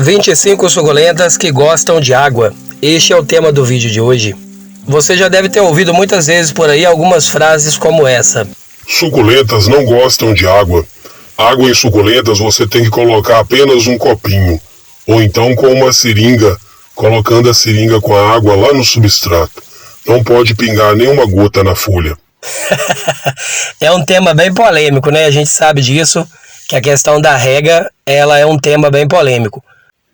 25 suculentas que gostam de água. Este é o tema do vídeo de hoje. Você já deve ter ouvido muitas vezes por aí algumas frases como essa. Suculentas não gostam de água. Água em suculentas você tem que colocar apenas um copinho, ou então com uma seringa, colocando a seringa com a água lá no substrato. Não pode pingar nenhuma gota na folha. É um tema bem polêmico, né? A gente sabe disso, que a questão da rega, ela é um tema bem polêmico.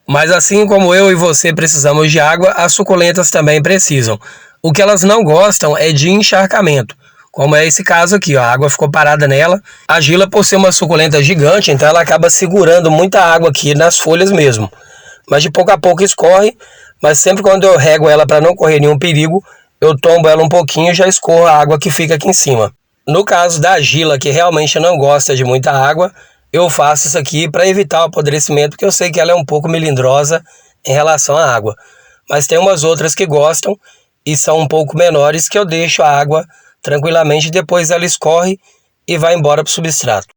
Mas assim como eu e você precisamos de água, as suculentas também precisam. O que elas não gostam é de encharcamento, como é esse caso aqui, ó. A água ficou parada nela. A Gila, por ser uma suculenta gigante, então ela acaba segurando muita água aqui nas folhas mesmo. Mas de pouco a pouco escorre, mas sempre quando eu rego ela para não correr nenhum perigo, eu tombo ela um pouquinho e já escorro a água que fica aqui em cima. No caso da Gila, que realmente não gosta de muita água, eu faço isso aqui para evitar o apodrecimento, porque eu sei que ela é um pouco melindrosa em relação à água. Mas tem umas outras que gostam e são um pouco menores, que eu deixo a água tranquilamente, depois ela escorre e vai embora para o substrato.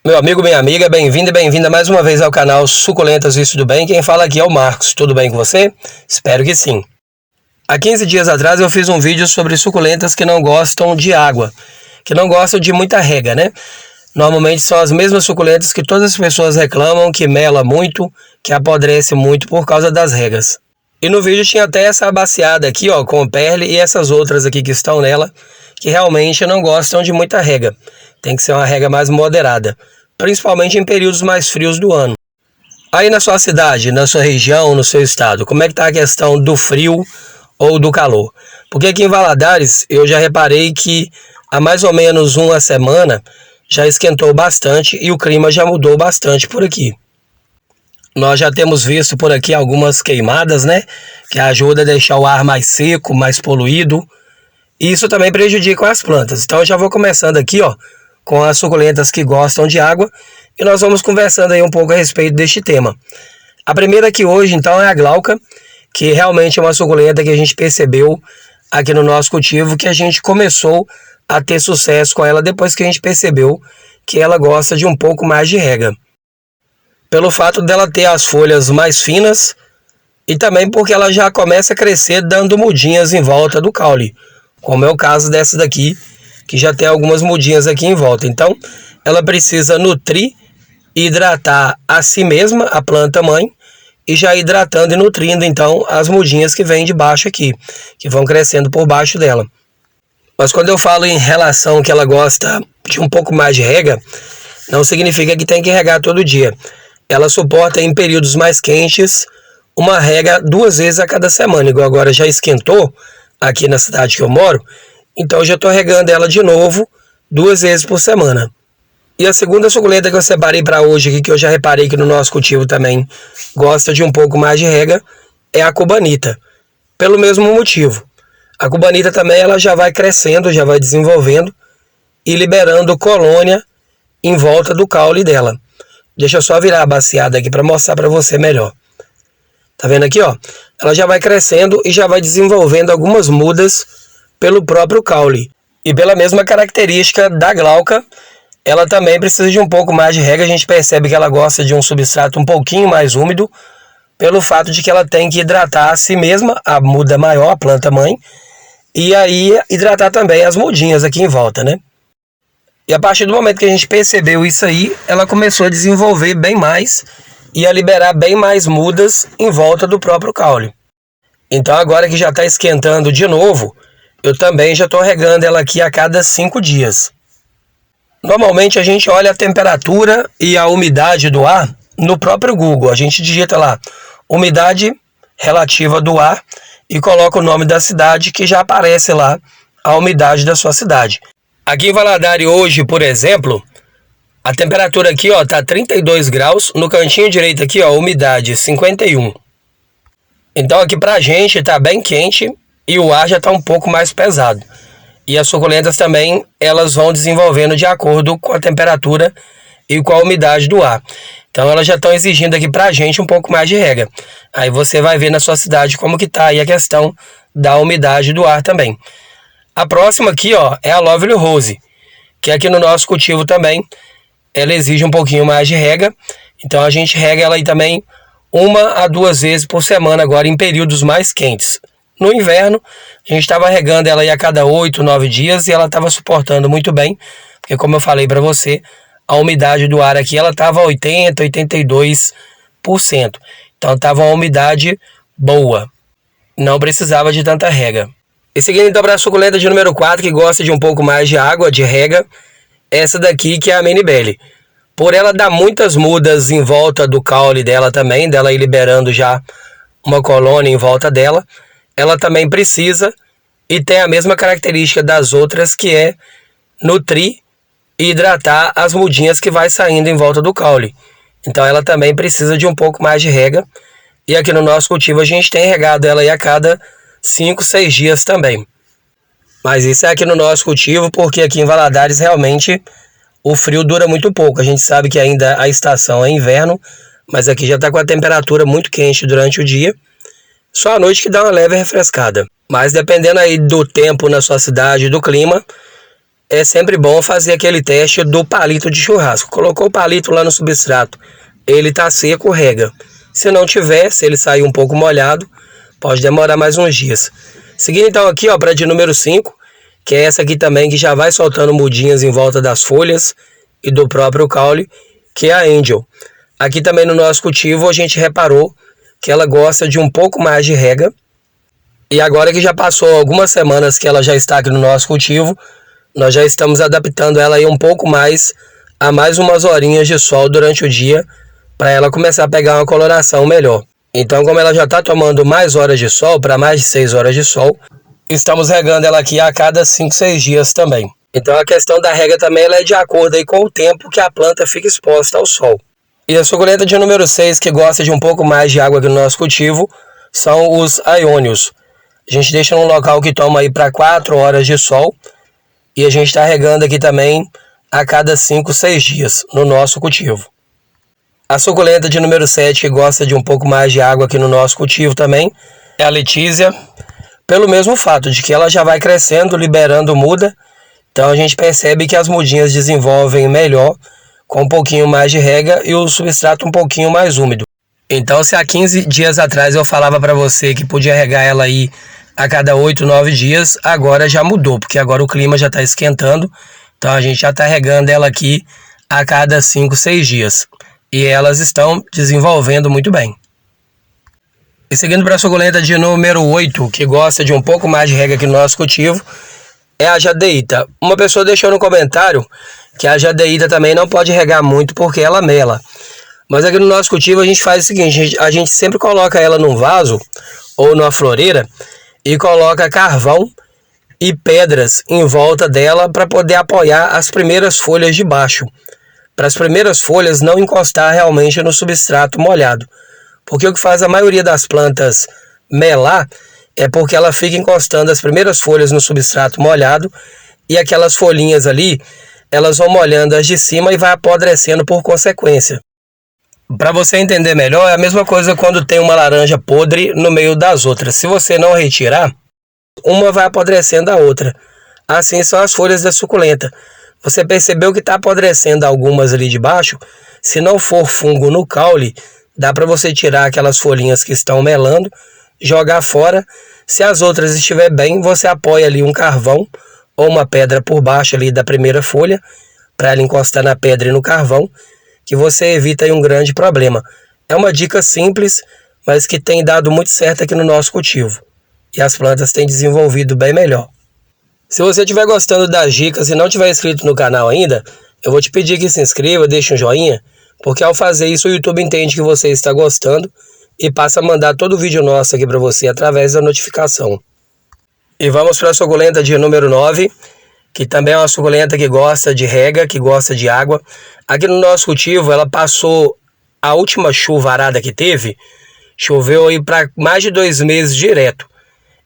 Meu amigo, minha amiga, bem-vindo e bem-vinda mais uma vez ao canal Suculentas, isso tudo bem? Quem fala aqui é o Marcos, tudo bem com você? Espero que sim. Há 15 dias atrás eu fiz um vídeo sobre suculentas que não gostam de água, que não gostam de muita rega, né? Normalmente são as mesmas suculentas que todas as pessoas reclamam, que mela muito, que apodrece muito por causa das regas. E no vídeo tinha até essa abaciada aqui, ó, com perle, e essas outras aqui que estão nela, que realmente não gostam de muita rega. Tem que ser uma rega mais moderada, principalmente em períodos mais frios do ano. Aí na sua cidade, na sua região, no seu estado, como é que tá a questão do frio ou do calor? Porque aqui em Valadares eu já reparei que há mais ou menos uma semana já esquentou bastante e o clima já mudou bastante por aqui. Nós já temos visto por aqui algumas queimadas, né? Que ajuda a deixar o ar mais seco, mais poluído. E isso também prejudica as plantas. Então eu já vou começando aqui, ó, com as suculentas que gostam de água. E nós vamos conversando aí um pouco a respeito deste tema. A primeira aqui hoje, então, é a glauca, que realmente é uma suculenta que a gente percebeu aqui no nosso cultivo, que a gente começou a ter sucesso com ela depois que a gente percebeu que ela gosta de um pouco mais de rega. Pelo fato dela ter as folhas mais finas e também porque ela já começa a crescer dando mudinhas em volta do caule, como é o caso dessa daqui, que já tem algumas mudinhas aqui em volta. Então, ela precisa nutrir e hidratar a si mesma, a planta mãe, e já hidratando e nutrindo, então, as mudinhas que vêm de baixo aqui, que vão crescendo por baixo dela. Mas quando eu falo em relação que ela gosta de um pouco mais de rega, não significa que tem que regar todo dia. Ela suporta em períodos mais quentes uma rega 2 vezes a cada semana, igual agora já esquentou aqui na cidade que eu moro, então eu já estou regando ela de novo 2 vezes por semana. E a segunda suculenta que eu separei para hoje aqui, que eu já reparei que no nosso cultivo também gosta de um pouco mais de rega, é a cubanita, pelo mesmo motivo. A cubanita também ela já vai crescendo, já vai desenvolvendo e liberando colônia em volta do caule dela. Deixa eu só virar a baciada aqui para mostrar para você melhor. Tá vendo aqui, ó? Ela já vai crescendo e já vai desenvolvendo algumas mudas pelo próprio caule. E pela mesma característica da glauca, ela também precisa de um pouco mais de rega. A gente percebe que ela gosta de um substrato um pouquinho mais úmido, pelo fato de que ela tem que hidratar a si mesma, a muda maior, a planta mãe, e aí hidratar também as mudinhas aqui em volta, né? E a partir do momento que a gente percebeu isso aí, ela começou a desenvolver bem mais e a liberar bem mais mudas em volta do próprio caule. Então agora que já está esquentando de novo, eu também já estou regando ela aqui a cada 5 dias. Normalmente a gente olha a temperatura e a umidade do ar no próprio Google. A gente digita lá, umidade relativa do ar, e coloca o nome da cidade, que já aparece lá a umidade da sua cidade. Aqui em Valadares hoje, por exemplo, a temperatura aqui, ó, tá 32 graus, no cantinho direito aqui, ó, umidade 51. Então aqui pra gente tá bem quente e o ar já tá um pouco mais pesado. E as suculentas também, elas vão desenvolvendo de acordo com a temperatura e com a umidade do ar. Então elas já estão exigindo aqui pra gente um pouco mais de rega. Aí você vai ver na sua cidade como que tá aí a questão da umidade do ar também. A próxima aqui, ó, é a Lovely Rose, que aqui no nosso cultivo também, ela exige um pouquinho mais de rega. Então a gente rega ela aí também 1 a 2 vezes por semana agora em períodos mais quentes. No inverno, a gente estava regando ela aí a cada 8, 9 dias e ela estava suportando muito bem, porque como eu falei para você, a umidade do ar aqui ela estava 80, 82%. Então estava uma umidade boa, não precisava de tanta rega. E seguindo então para a suculenta de número 4, que gosta de um pouco mais de água, de rega, essa daqui que é a Mini Belly. Por ela dar muitas mudas em volta do caule dela também, dela ir liberando já uma colônia em volta dela, ela também precisa e tem a mesma característica das outras, que é nutrir e hidratar as mudinhas que vai saindo em volta do caule. Então ela também precisa de um pouco mais de rega. E aqui no nosso cultivo a gente tem regado ela aí a cada 5, 6 dias também. Mas isso é aqui no nosso cultivo, porque aqui em Valadares realmente o frio dura muito pouco. A gente sabe que ainda a estação é inverno, mas aqui já está com a temperatura muito quente durante o dia. Só à noite que dá uma leve refrescada. Mas dependendo aí do tempo na sua cidade, do clima, é sempre bom fazer aquele teste do palito de churrasco. Colocou o palito lá no substrato, ele está seco, rega. Se não tiver, se ele sair um pouco molhado, pode demorar mais uns dias. Seguindo então aqui, ó, para de número 5, que é essa aqui também, que já vai soltando mudinhas em volta das folhas e do próprio caule, que é a Angel. Aqui também no nosso cultivo a gente reparou que ela gosta de um pouco mais de rega. E agora que já passou algumas semanas que ela já está aqui no nosso cultivo, nós já estamos adaptando ela aí um pouco mais a mais umas horinhas de sol durante o dia, para ela começar a pegar uma coloração melhor. Então, como ela já está tomando mais horas de sol, para mais de 6 horas de sol, estamos regando ela aqui a cada 5, 6 dias também. Então a questão da rega também ela é de acordo aí com o tempo que a planta fica exposta ao sol. E a suculenta de número 6, que gosta de um pouco mais de água aqui no nosso cultivo, são os aiônios. A gente deixa num local que toma aí para 4 horas de sol, e a gente está regando aqui também a cada 5, 6 dias no nosso cultivo. A suculenta de número 7, que gosta de um pouco mais de água aqui no nosso cultivo também, é a Letícia, pelo mesmo fato de que ela já vai crescendo, liberando muda. Então a gente percebe que as mudinhas desenvolvem melhor, com um pouquinho mais de rega e o substrato um pouquinho mais úmido. Então, se há 15 dias atrás eu falava para você que podia regar ela aí a cada 8, 9 dias, agora já mudou, porque agora o clima já está esquentando. Então a gente já está regando ela aqui a cada 5, 6 dias. E elas estão desenvolvendo muito bem. E seguindo para a suculenta de número 8, que gosta de um pouco mais de rega aqui no nosso cultivo, é a jadeíta. Uma pessoa deixou no comentário que a jadeíta também não pode regar muito porque ela mela. Mas aqui no nosso cultivo a gente faz o seguinte, a gente sempre coloca ela num vaso ou numa floreira e coloca carvão e pedras em volta dela para poder apoiar as primeiras folhas de baixo. Para as primeiras folhas não encostar realmente no substrato molhado. Porque o que faz a maioria das plantas melar é porque ela fica encostando as primeiras folhas no substrato molhado e aquelas folhinhas ali, elas vão molhando as de cima e vai apodrecendo por consequência. Para você entender melhor, é a mesma coisa quando tem uma laranja podre no meio das outras. Se você não retirar, uma vai apodrecendo a outra. Assim são as folhas da suculenta. Você percebeu que está apodrecendo algumas ali de baixo? Se não for fungo no caule, dá para você tirar aquelas folhinhas que estão melando, jogar fora. Se as outras estiver bem, você apoia ali um carvão ou uma pedra por baixo ali da primeira folha, para ela encostar na pedra e no carvão, que você evita aí um grande problema. É uma dica simples, mas que tem dado muito certo aqui no nosso cultivo. E as plantas têm desenvolvido bem melhor. Se você estiver gostando das dicas e não estiver inscrito no canal ainda, eu vou te pedir que se inscreva, deixe um joinha, porque ao fazer isso o YouTube entende que você está gostando e passa a mandar todo o vídeo nosso aqui para você através da notificação. E vamos para a suculenta de número 9, que também é uma suculenta que gosta de rega, que gosta de água. Aqui no nosso cultivo ela passou a última chuvarada que teve, choveu aí para mais de 2 meses direto.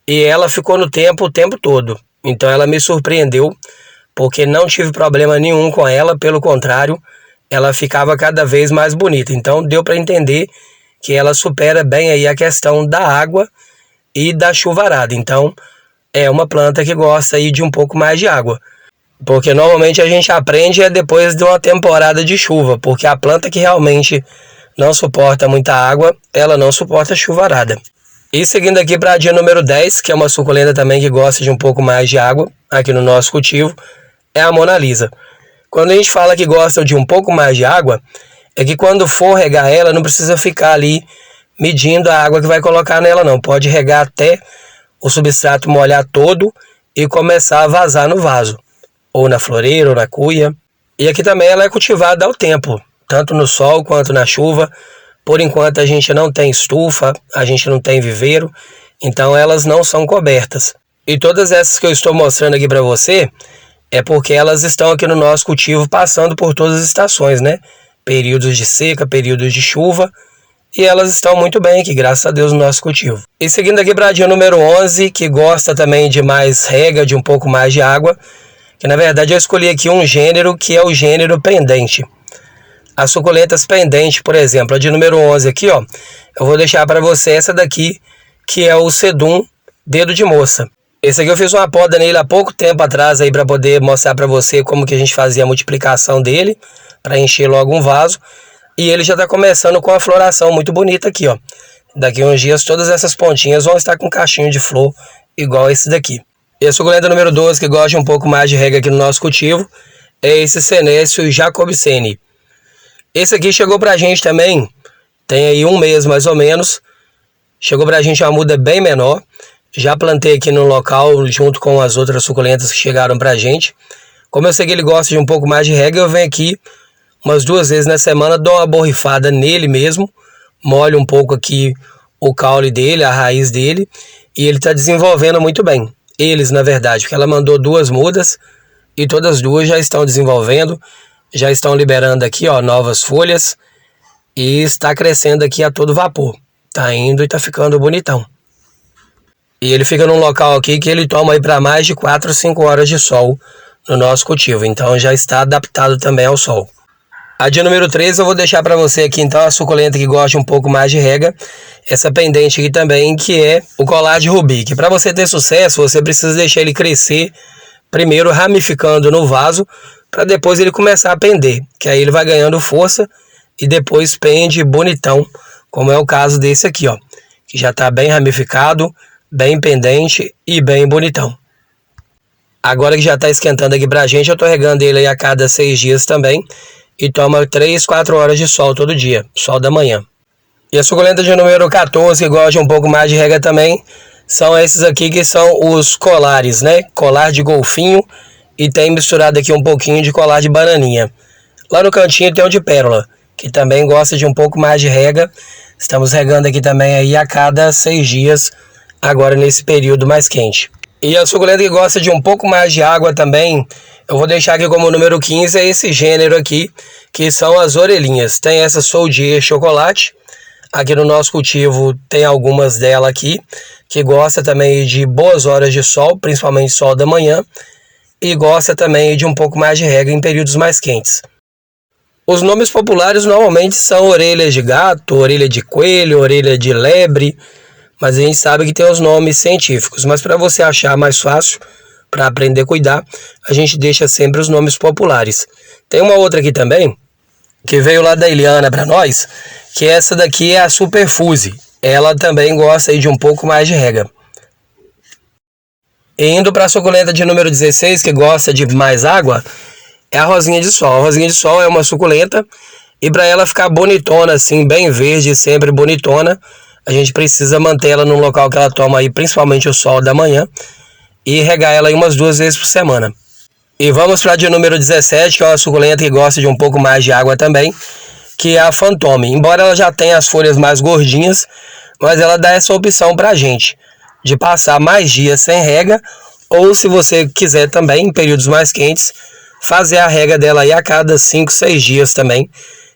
E ela ficou no tempo o tempo todo. Então ela me surpreendeu, porque não tive problema nenhum com ela, pelo contrário, ela ficava cada vez mais bonita. Então deu para entender que ela supera bem aí a questão da água e da chuvarada. Então é uma planta que gosta aí de um pouco mais de água. Porque normalmente a gente aprende depois de uma temporada de chuva, porque a planta que realmente não suporta muita água, ela não suporta chuvarada. E seguindo aqui para a dia número 10, que é uma suculenta também que gosta de um pouco mais de água aqui no nosso cultivo, é a Mona Lisa. Quando a gente fala que gosta de um pouco mais de água, é que quando for regar ela, não precisa ficar ali medindo a água que vai colocar nela não. Pode regar até o substrato molhar todo e começar a vazar no vaso, ou na floreira, ou na cuia. E aqui também ela é cultivada ao tempo, tanto no sol quanto na chuva. Por enquanto a gente não tem estufa, a gente não tem viveiro, então elas não são cobertas. E todas essas que eu estou mostrando aqui para você, é porque elas estão aqui no nosso cultivo passando por todas as estações, né? Períodos de seca, períodos de chuva, e elas estão muito bem aqui, graças a Deus, no nosso cultivo. E seguindo aqui para a dia número 11, que gosta também de mais rega, de um pouco mais de água, que na verdade eu escolhi aqui um gênero que é o gênero pendente. As suculentas pendentes, por exemplo, a de número 11 aqui, ó, eu vou deixar para você essa daqui, que é o Sedum Dedo de Moça. Esse aqui eu fiz uma poda nele há pouco tempo atrás aí para poder mostrar para você como que a gente fazia a multiplicação dele, para encher logo um vaso. E ele já está começando com a floração muito bonita aqui, ó. Daqui a uns dias todas essas pontinhas vão estar com cachinho de flor igual esse daqui. E a suculenta número 12, que gosta de um pouco mais de rega aqui no nosso cultivo, é esse Senécio Jacobseni. Esse aqui chegou pra gente também, tem aí um mês mais ou menos. Chegou pra gente uma muda bem menor. Já plantei aqui no local junto com as outras suculentas que chegaram pra gente. Como eu sei que ele gosta de um pouco mais de rega, eu venho aqui umas 2 vezes na semana, dou uma borrifada nele mesmo, molho um pouco aqui o caule dele, a raiz dele, e ele tá desenvolvendo muito bem. Eles, na verdade, porque ela mandou 2 mudas e todas as 2 já estão desenvolvendo. Já estão liberando aqui, ó, novas folhas e está crescendo aqui a todo vapor. Tá indo e tá ficando bonitão. E ele fica num local aqui que ele toma aí para mais de 4 ou 5 horas de sol no nosso cultivo. Então já está adaptado também ao sol. A de número 13 eu vou deixar para você aqui então a suculenta que gosta um pouco mais de rega. Essa pendente aqui também, que é o colar de rubi. Que para você ter sucesso, você precisa deixar ele crescer primeiro ramificando no vaso, para depois ele começar a pender, que aí ele vai ganhando força e depois pende bonitão, como é o caso desse aqui, ó, que já está bem ramificado, bem pendente e bem bonitão. Agora que já está esquentando aqui pra gente, eu tô regando ele aí a cada 6 dias também e toma 3, 4 horas de sol todo dia, sol da manhã. E a suculenta de número 14, que gosta de um pouco mais de rega também, são esses aqui que são os colares, né? Colar de golfinho. E tem misturado aqui um pouquinho de colar de bananinha. Lá no cantinho tem o de pérola, que também gosta de um pouco mais de rega. Estamos regando aqui também aí a cada 6 dias, agora nesse período mais quente. E a suculenta que gosta de um pouco mais de água também, eu vou deixar aqui como número 15, é esse gênero aqui, que são as orelhinhas. Tem essa Soldier Chocolate. Aqui no nosso cultivo tem algumas dela aqui, que gosta também de boas horas de sol, principalmente sol da manhã. E gosta também de um pouco mais de rega em períodos mais quentes. Os nomes populares normalmente são orelha de gato, orelha de coelho, orelha de lebre, mas a gente sabe que tem os nomes científicos. Mas para você achar mais fácil, para aprender a cuidar, a gente deixa sempre os nomes populares. Tem uma outra aqui também, que veio lá da Eliana para nós, que essa daqui é a Superfuse. Ela também gosta aí de um pouco mais de rega. E indo para a suculenta de número 16, que gosta de mais água, é a Rosinha de Sol. A Rosinha de Sol é uma suculenta e para ela ficar bonitona, assim, bem verde, sempre bonitona, a gente precisa manter ela num local que ela toma aí, principalmente o sol da manhã, e regar ela aí umas 2 vezes por semana. E vamos para a de número 17, que é uma suculenta que gosta de um pouco mais de água também, que é a Fantôme. Embora ela já tenha as folhas mais gordinhas, mas ela dá essa opção para a gente, de passar mais dias sem rega, ou se você quiser também, em períodos mais quentes, fazer a rega dela aí a cada 5, 6 dias também,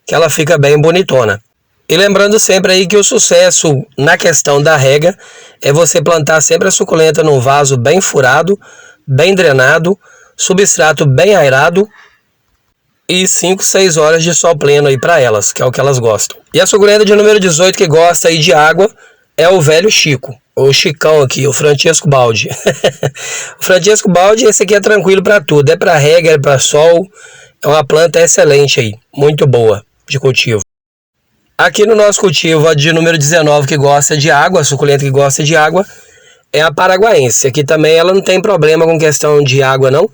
que ela fica bem bonitona. E lembrando sempre aí que o sucesso na questão da rega é você plantar sempre a suculenta num vaso bem furado, bem drenado, substrato bem aerado e 5, 6 horas de sol pleno aí para elas, que é o que elas gostam. E a suculenta de número 18 que gosta aí de água é o velho Chico, o Chicão aqui, o Francesco Baldi. O Francesco Baldi, esse aqui é tranquilo para tudo, é para rega, é para sol, é uma planta excelente aí, muito boa de cultivo. Aqui no nosso cultivo, a de número 19 que gosta de água, a suculenta que gosta de água, é a paraguaense. Aqui também ela não tem problema com questão de água não,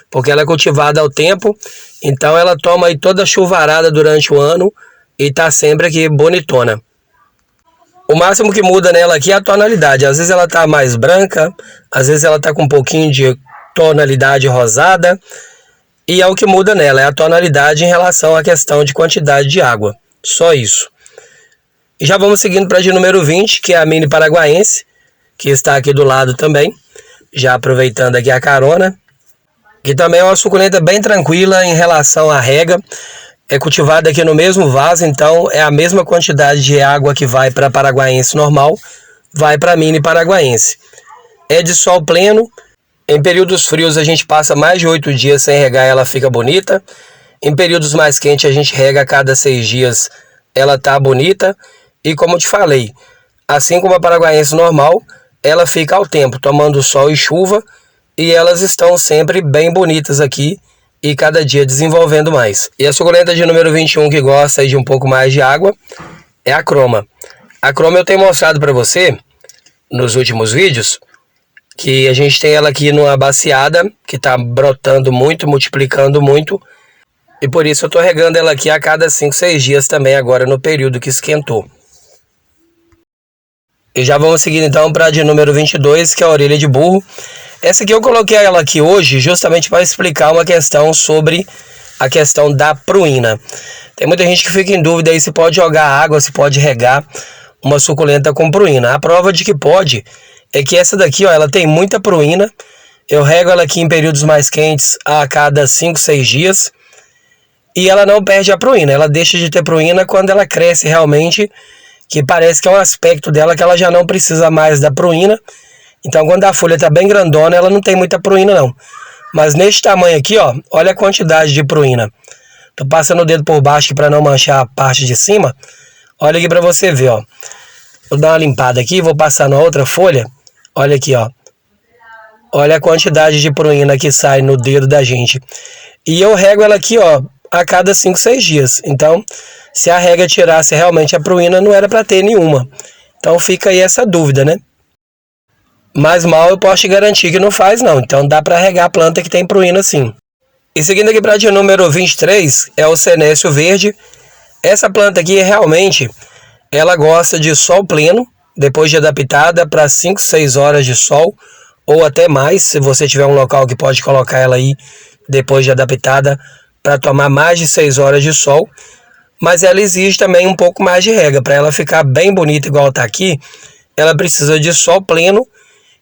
porque ela é cultivada ao tempo, então ela toma aí toda a chuvarada durante o ano e tá sempre aqui bonitona. O máximo que muda nela aqui é a tonalidade. Às vezes ela tá mais branca, às vezes ela tá com um pouquinho de tonalidade rosada. E é o que muda nela, é a tonalidade em relação à questão de quantidade de água. Só isso. E já vamos seguindo para a de número 20, que é a mini paraguaense, que está aqui do lado também. Já aproveitando aqui a carona. Que também é uma suculenta bem tranquila em relação à rega. É cultivada aqui no mesmo vaso, então é a mesma quantidade de água que vai para a paraguaense normal, vai para a mini paraguaense. É de sol pleno. Em períodos frios a gente passa mais de 8 dias sem regar, ela fica bonita. Em períodos mais quentes a gente rega a cada 6 dias, ela tá bonita. E como eu te falei, assim como a paraguaense normal, ela fica ao tempo, tomando sol e chuva. E elas estão sempre bem bonitas aqui e cada dia desenvolvendo mais. E a suculenta de número 21 que gosta de um pouco mais de água é a croma. A croma eu tenho mostrado para você nos últimos vídeos, que a gente tem ela aqui numa baciada, que está brotando muito, multiplicando muito. E por isso eu estou regando ela aqui a cada 5, 6 dias também agora no período que esquentou. E já vamos seguir então para a de número 22, que é a orelha de burro. Essa aqui eu coloquei ela aqui hoje justamente para explicar uma questão sobre a questão da pruína. Tem muita gente que fica em dúvida aí se pode jogar água, se pode regar uma suculenta com pruína. A prova de que pode é que essa daqui, ó, ela tem muita pruína. Eu rego ela aqui em períodos mais quentes a cada 5, 6 dias. E ela não perde a pruína. Ela deixa de ter pruína quando ela cresce realmente, que parece que é um aspecto dela que ela já não precisa mais da pruína. Então quando a folha está bem grandona, ela não tem muita pruína não. Mas neste tamanho aqui, ó, olha a quantidade de pruína. Tô passando o dedo por baixo aqui para não manchar a parte de cima. Olha aqui para você ver, ó. Vou dar uma limpada aqui, vou passar na outra folha. Olha aqui, ó. Olha a quantidade de pruína que sai no dedo da gente. E eu rego ela aqui, ó, a cada 5, 6 dias. Então, se a rega tirasse realmente a pruína, não era para ter nenhuma. Então fica aí essa dúvida, né? Mas mal eu posso te garantir que não faz não. Então dá para regar a planta que tem pruína sim. E seguindo aqui para a de número 23, é o senécio verde. Essa planta aqui realmente, ela gosta de sol pleno, depois de adaptada para 5, 6 horas de sol, ou até mais, se você tiver um local que pode colocar ela aí, depois de adaptada, para tomar mais de 6 horas de sol. Mas ela exige também um pouco mais de rega, para ela ficar bem bonita igual está aqui, ela precisa de sol pleno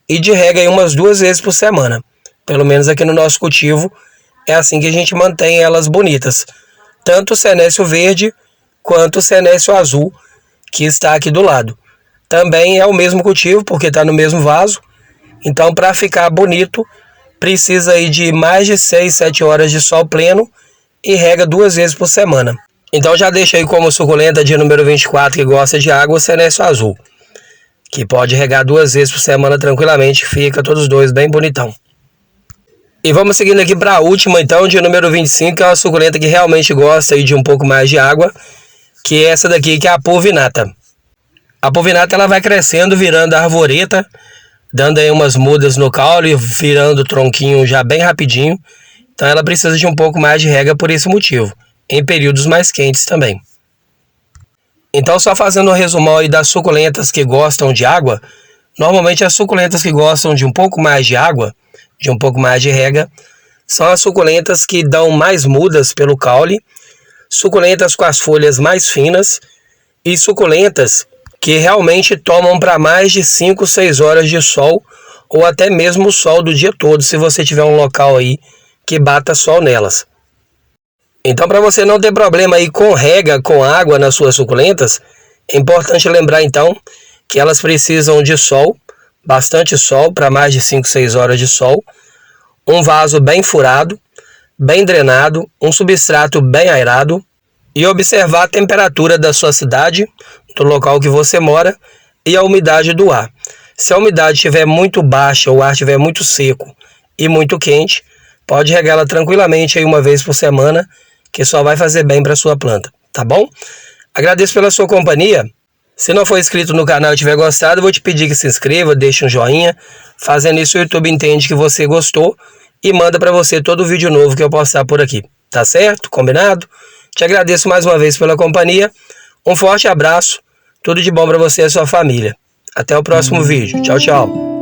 e de rega aí umas 2 vezes por semana. Pelo menos aqui no nosso cultivo, é assim que a gente mantém elas bonitas. Tanto o senécio verde, quanto o senécio azul, que está aqui do lado. Também é o mesmo cultivo, porque está no mesmo vaso. Então, para ficar bonito, precisa aí de mais de 6, 7 horas de sol pleno e rega 2 vezes por semana. Então, já deixa aí como suculenta de número 24, que gosta de água, o senécio azul, que pode regar 2 vezes por semana tranquilamente, fica todos dois bem bonitão. E vamos seguindo aqui para a última então, de número 25, que é uma suculenta que realmente gosta aí de um pouco mais de água, que é essa daqui, que é a pulvinata. A pulvinata ela vai crescendo, virando arvoreta, dando aí umas mudas no caule, virando o tronquinho já bem rapidinho. Então ela precisa de um pouco mais de rega por esse motivo, em períodos mais quentes também. Então, só fazendo um resumão aí das suculentas que gostam de água, normalmente as suculentas que gostam de um pouco mais de água, de um pouco mais de rega, são as suculentas que dão mais mudas pelo caule, suculentas com as folhas mais finas e suculentas que realmente tomam para mais de 5, 6 horas de sol, ou até mesmo o sol do dia todo, se você tiver um local aí que bata sol nelas. Então, para você não ter problema aí com rega, com água nas suas suculentas, é importante lembrar então que elas precisam de sol, bastante sol, para mais de 5, 6 horas de sol, um vaso bem furado, bem drenado, um substrato bem aerado e observar a temperatura da sua cidade, do local que você mora e a umidade do ar. Se a umidade estiver muito baixa, o ar estiver muito seco e muito quente, pode regá-la tranquilamente aí 1 vez por semana, que só vai fazer bem para sua planta, tá bom? Agradeço pela sua companhia. Se não for inscrito no canal e tiver gostado, eu vou te pedir que se inscreva, deixe um joinha. Fazendo isso, o YouTube entende que você gostou e manda para você todo vídeo novo que eu postar por aqui. Tá certo? Combinado? Te agradeço mais uma vez pela companhia. Um forte abraço. Tudo de bom para você e a sua família. Até o próximo vídeo. Tchau, tchau.